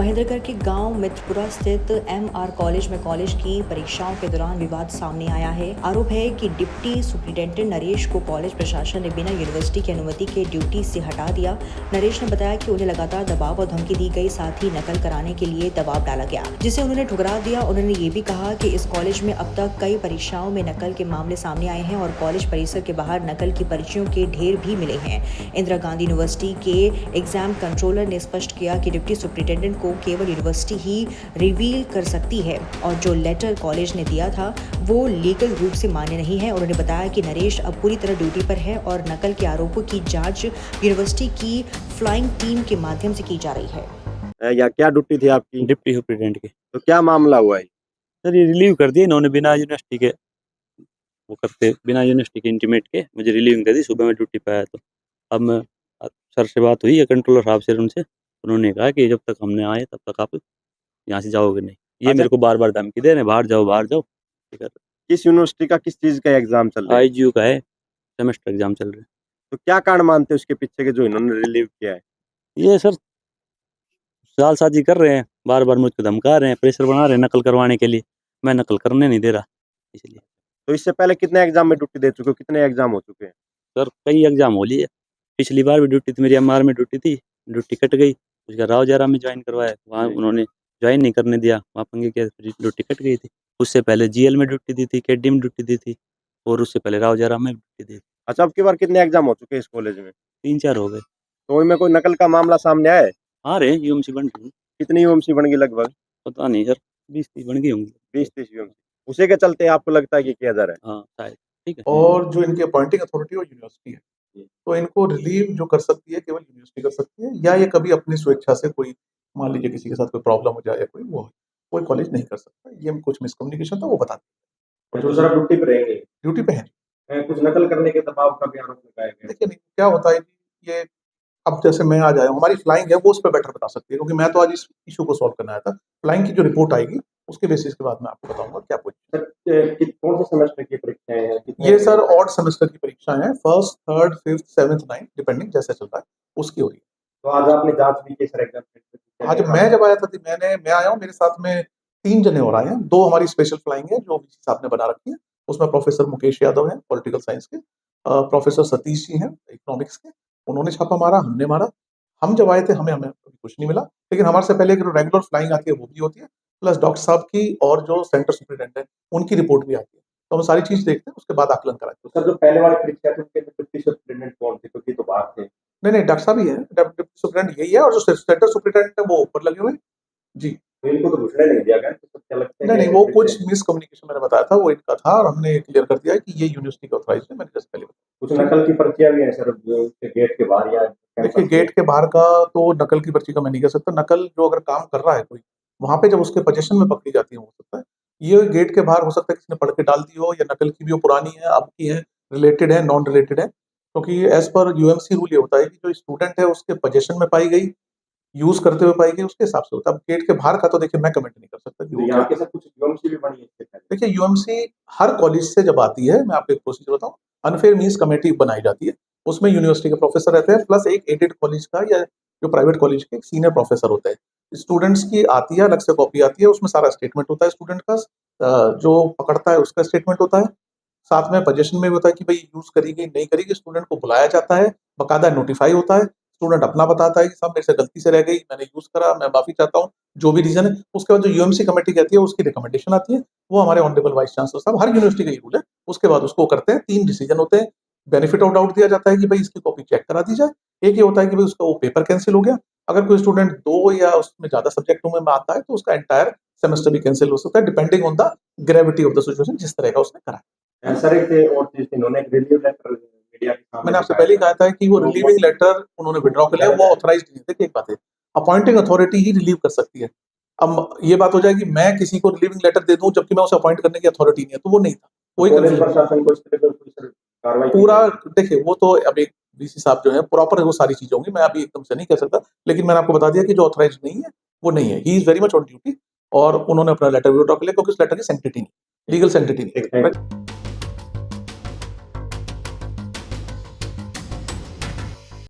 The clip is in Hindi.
महेंद्रगढ़ के गांव मित्रपुरा स्थित एमआर कॉलेज में कॉलेज की परीक्षाओं के दौरान विवाद सामने आया है। आरोप है कि डिप्टी सुप्रिंटेंडेंट नरेश को कॉलेज प्रशासन ने बिना यूनिवर्सिटी की अनुमति के ड्यूटी से हटा दिया। नरेश ने बताया कि उन्हें लगातार दबाव और धमकी दी गई, साथ ही नकल कराने के लिए दबाव डाला गया, जिसे उन्होंने ठुकरा दिया। उन्होंने ये भी कहा कि इस कॉलेज में अब तक कई परीक्षाओं में नकल के मामले सामने आए हैं और कॉलेज परिसर के बाहर नकल की पर्चियों के ढेर भी मिले हैं। इंदिरा गांधी यूनिवर्सिटी के एग्जाम कंट्रोलर ने स्पष्ट किया कि डिप्टी सुप्रिंटेंडेंट को केवल यूनिवर्सिटी ही रिवील कर सकती है और जो लेटर कॉलेज ने दिया था वो लीगल रूप से मान्य नहीं है। उन्होंने बताया कि नरेश अब पूरी तरह ड्यूटी पर है और नकल के आरोपों की जांच यूनिवर्सिटी की फ्लाइंग टीम के माध्यम से की जा रही है। या क्या ड्यूटी थी आपकी? डिप्टी सुप्रिंटेंडेंट की। तो क्या मामला हुआ है? सर ये रिलीव कर दिए इन्होंने बिना यूनिवर्सिटी के, वो करते बिना यूनिवर्सिटी के इंटीमेट के मुझे रिलीविंग कर दी। सुबह में ड्यूटी पे आया तो अब मैं सर से बात हुई है, कंट्रोलर साहब से, उनसे उन्होंने कहा कि जब तक हमने आए तब तक आप यहाँ से जाओगे नहीं। ये मेरे को बार बार धमकी दे रहे हैं, बाहर जाओ बाहर जाओ। किस यूनिवर्सिटी का किस चीज का एग्जाम चल रहा है? IGU का है, सेमेस्टर एग्जाम चल रहे हैं। तो क्या कारण मानते हैं उसके पीछे के जो इन्होंने रिलीव किया है? ये सर जालसाजी कर रहे हैं, बार बार मुझको धमका रहे हैं, प्रेशर बना रहे हैं नकल करवाने के लिए। मैं नकल करने नहीं दे रहा इसलिए। तो इससे पहले कितने एग्जाम में ड्यूटी दे चुके हो? कितने एग्जाम हो चुके हैं? सर कई एग्जाम हो लिए। पिछली बार भी ड्यूटी थी मेरी, MR में ड्यूटी थी, ड्यूटी कट गई। उसका राव जयराम में ज्वाइन करवाया, वहाँ उन्होंने ज्वाइन नहीं करने दिया, वहाँ पंगे किया, ड्यूटी कट गई थी। उससे पहले GL में ड्यूटी दी थी, KD में ड्यूटी दी थी और उससे पहले राव जयराम में ड्यूटी दी थी। अच्छा, अब की बार कितने एग्जाम हो चुके हैं इस कॉलेज में? 3-4 हो गए। तो इनमें कोई नकल का मामला सामने आया है? आ रहे हैं UMC बन रही। कितनी यूएमसी बन गई लगभग? पता नहीं सर, 20-30 बन गई होंगी। 20-30 यूएमसी। उसी के चलते आपको लगता है कि किया जा रहा है? हाँ शायद। ठीक है। और जो इनकी अपॉइंटिंग अथॉरिटी वो यूनिवर्सिटी है, तो इनको रिलीव जो कर सकती है केवल यूनिवर्सिटी कर सकती है, या ये कभी अपनी स्वेच्छा से कोई, मान लीजिए किसी के साथ कोई प्रॉब्लम हो जाए या कोई कॉलेज नहीं कर सकता। ये कुछ मिसकम्युनिकेशन था वो बता दें। जो सर ड्यूटी पे रहेंगे? ड्यूटी पे है। कुछ नकल करने के दबाव का भी आरोप लगाया गया। देखिए नहीं, क्या होता है कि ये अब जैसे मैं आज आया हूँ, हमारी फ्लाइंग है वो उस पर बेटर बता सकती है, क्योंकि मैं तो आज इस इशू को सॉल्व करने आया था। फ्लाइंग की जो रिपोर्ट आएगी उसके बेसिस के बाद मैं आपको बताऊंगा क्या कुछ। कौन से सेमेस्टर की परीक्षाएं हैं? ये सर ऑड सेमेस्टर की परीक्षाएं हैं, 1st, 3rd, 5th, 7th, 9th depending जैसे चल रहा है उसकी हो रही है। तो आज आपने जांच भी की सर एग्जाम? आज मैं जब आया था मैं आया हूँ, मेरे साथ में 3 जने और आए हैं। 2 हमारी स्पेशल फ्लाइंग है जो VC साहब ने बना रखी है, उसमें प्रोफेसर मुकेश यादव हैं पॉलिटिकल साइंस के, प्रोफेसर सतीश जी हैं इकोनॉमिक्स के, उन्होंने छापा मारा, हमने मारा। हम जब आए थे हमें कुछ नहीं मिला, लेकिन हमारे से पहले जो रेगुलर फ्लाइंग आती है वो भी होती है, प्लस डॉक्टर साहब की और जो सेंटर सुपरिटेंडेंट है उनकी रिपोर्ट भी आती है। तो हम सारी चीज देखते हैं, उसके बाद आकलन कराते हैं। सर जो पहले वाली परीक्षा थी उनके डिप्टी सुपरिटेंडेंट कौन थे? क्योंकि तो बात थे। नहीं डॉक्टर साहब ही है, डिप्टी सुपरिटेंडेंट यही है, और जो सेंटर सुपरिटेंडेंट है वो ऊपर लगे हुए हैं जी। तो इनको तो घुसने नहीं दिया गया, तो क्या लगता है? नहीं वो कुछ मिसकम्युनिकेशन मैंने बताया था वो इनका था, और हमने क्लियर कर दिया है कि ये यूनिवर्सिटी का ऑथराइज्ड है। मैंने जैसे पहले कुछ नकल की पर्चियां भी हैं सर जो गेट के बाहर या देखिए, गेट के बाहर का तो नकल की पर्ची का मैं नहीं कह सकता। नकल जो अगर काम कर रहा है कोई, वहां पे जब उसके पोजीशन में पकड़ी जाती है, हो सकता है ये गेट के बाहर हो सकता है किसी ने पढ़ के डाल दी हो, या नकल की भी हो, पुरानी है, अब की है, रिलेटेड है, नॉन रिलेटेड है। क्योंकि एज पर UMC रूल ये होता है कि जो स्टूडेंट है उसके पोजीशन में पाई गई, यूज करते हुए पाई गई, उसके हिसाब से होता है। अब गेट के बाहर का तो देखिए मैं कमेंट नहीं कर सकता कि वो यहाँ के सर कुछ यूएमसी भी बनी है। देखिए UMC हर कॉलेज से जब आती है, मैं आपको एक प्रोसीजर बताऊं, अनफेयर मींस कमेटी बनाई जाती है, उसमें यूनिवर्सिटी के प्रोफेसर रहते हैं, प्लस एक एडेड कॉलेज का या जो प्राइवेट कॉलेज के एक सीनियर प्रोफेसर होता है। स्टूडेंट्स की आती है, अलग से कॉपी आती है, उसमें सारा स्टेटमेंट होता है स्टूडेंट का, जो पकड़ता है उसका स्टेटमेंट होता है, साथ में पोजीशन में भी होता है कि भाई यूज करेगी नहीं करेगी। स्टूडेंट को बुलाया जाता है, बकायदा नोटिफाई होता है, स्टूडेंट अपना बताता है कि साहब मेरे से गलती से रह गई, मैंने यूज करा, मैं माफी चाहता हूँ, जो भी रीजन है। उसके बाद जो UMC कमेटी कहती है उसकी रिकमेंडेशन आती है, वो हमारे ऑनरेबल वाइस चांसलर साहब, हर यूनिवर्सिटी का ये रूल है, उसके बाद उसको करते हैं। 3 डिसीजन होते हैं। बेनिफिट ऑफ डाउट दिया जाता है कि भाई इसकी कॉपी चेक करा दी जाए। एक ये होता है कि भाई उसका वो पेपर कैंसिल हो गया। अगर कोई स्टूडेंट 2 या उसमें ज्यादा सब्जेक्टों में आता है तो उसका एंटायर सेमेस्टर भी कैंसिल हो सकता है, depending on the gravity of the situation, जिस तरह का उसने करा। सर एक और चीज इन्होंने रिलीव लेटर मीडिया के सामने, मैंने आपसे पहले ही कहा था कि वो रिलीविंग लेटर उन्होंने विड्रॉ कर लिया, वो ऑथराइज्ड नहीं है। देखिए एक बात है, अपॉइंटिंग अथॉरिटी ही रिलीव कर सकती है। अब ये बात हो जाएगी मैं किसी को रिलीविंग लेटर दे दूं जबकि मैं उसे अपॉइंट करने की अथॉरिटी नहीं है, तो वो नहीं था। कोई प्रशासन को इस तरह की कार्रवाई पूरा देखिए, वो तो अभी VC साहब जो है प्रॉपर वो सारी चीजें होंगी, मैं अभी एकदम से नहीं कह सकता, लेकिन मैंने आपको बता दिया कि जो ऑथराइज्ड नहीं है वो नहीं है। He is very much on duty, और उन्होंने अपना लेटर विड्रॉ कर लिया क्योंकि उस लेटर की सैंक्टिटी नहीं, लीगल सैंक्टिटी नहीं।